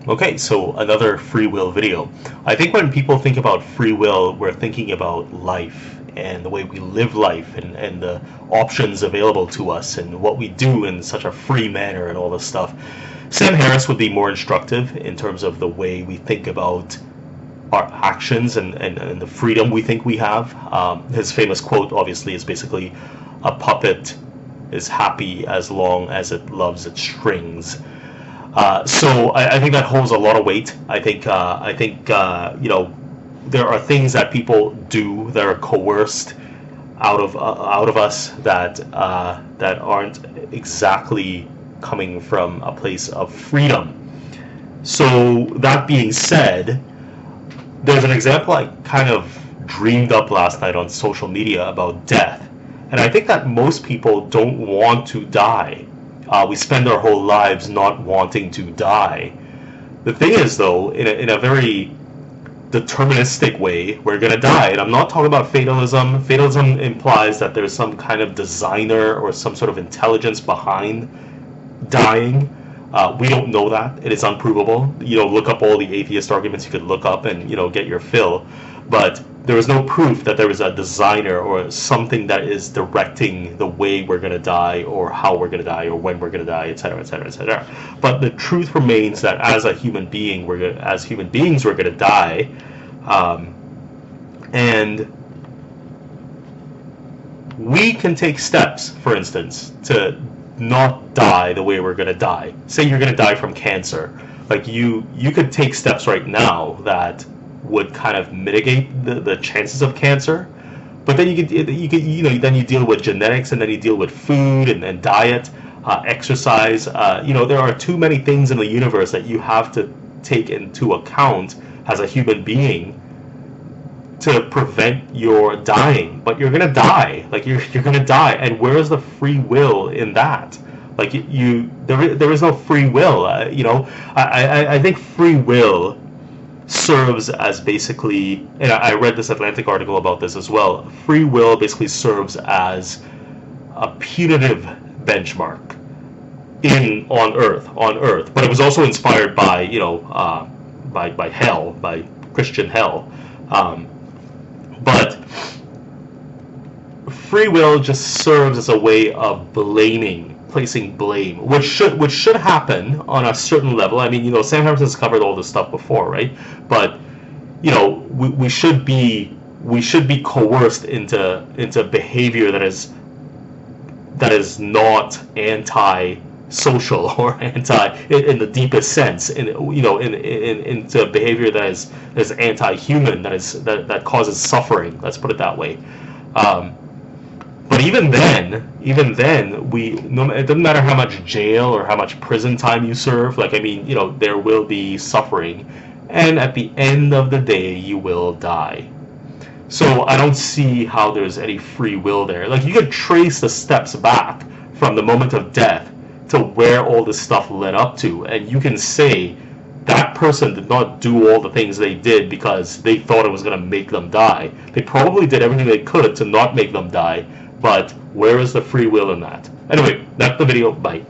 Okay, so another free will video. I think when people think about free will, we're thinking about life and the way we live life and the options available to us and what we do in such a free manner and all this stuff. Sam Harris would be more instructive in terms of the way we think about our actions and the freedom we think we have. His famous quote, obviously, is basically a puppet is happy as long as it loves its strings. So I think that holds a lot of weight. I think there are things that people do that are coerced out of us that aren't exactly coming from a place of freedom. So that being said, there's an example I kind of dreamed up last night on social media about death, and I think that most people don't want to die. We spend our whole lives not wanting to die. The thing is, though, in a very deterministic way, we're going to die. And I'm not talking about fatalism. Fatalism implies that there's some kind of designer or some sort of intelligence behind dying. We don't know that. It is unprovable. Look up all the atheist arguments you could look up and, get your fill. But there is no proof that there is a designer or something that is directing the way we're going to die or how we're going to die or when we're going to die, etc., etc., etc. But the truth remains that as human beings, we're going to die, and we can take steps, for instance, to not die the way we're going to die. Say you're going to die from cancer. Like you could take steps right now that would kind of mitigate the chances of cancer, but then then you deal with genetics, and then you deal with food and diet, exercise. There are too many things in the universe that you have to take into account as a human being to prevent your dying. But you're gonna die. Like you're gonna die, and where is the free will in that? Like there is no free will. I think free will serves as basically, and I read this Atlantic article about this as well. Free will basically serves as a punitive benchmark on Earth, but it was also inspired by by hell, by Christian hell. But free will just serves as a way of placing blame, which should happen on a certain level. I mean, Sam Harris has covered all this stuff before, right? But we should be coerced into behavior that is not anti-social or anti in the deepest sense, into behavior that is anti-human, that causes suffering. Let's put it that way. But even then, it doesn't matter how much jail or how much prison time you serve. There will be suffering, and at the end of the day, you will die. So I don't see how there's any free will there. Like, you could trace the steps back from the moment of death to where all this stuff led up to, and you can say that person did not do all the things they did because they thought it was going to make them die. They probably did everything they could to not make them die, but where is the free will in that? Anyway, that's the video. Bye.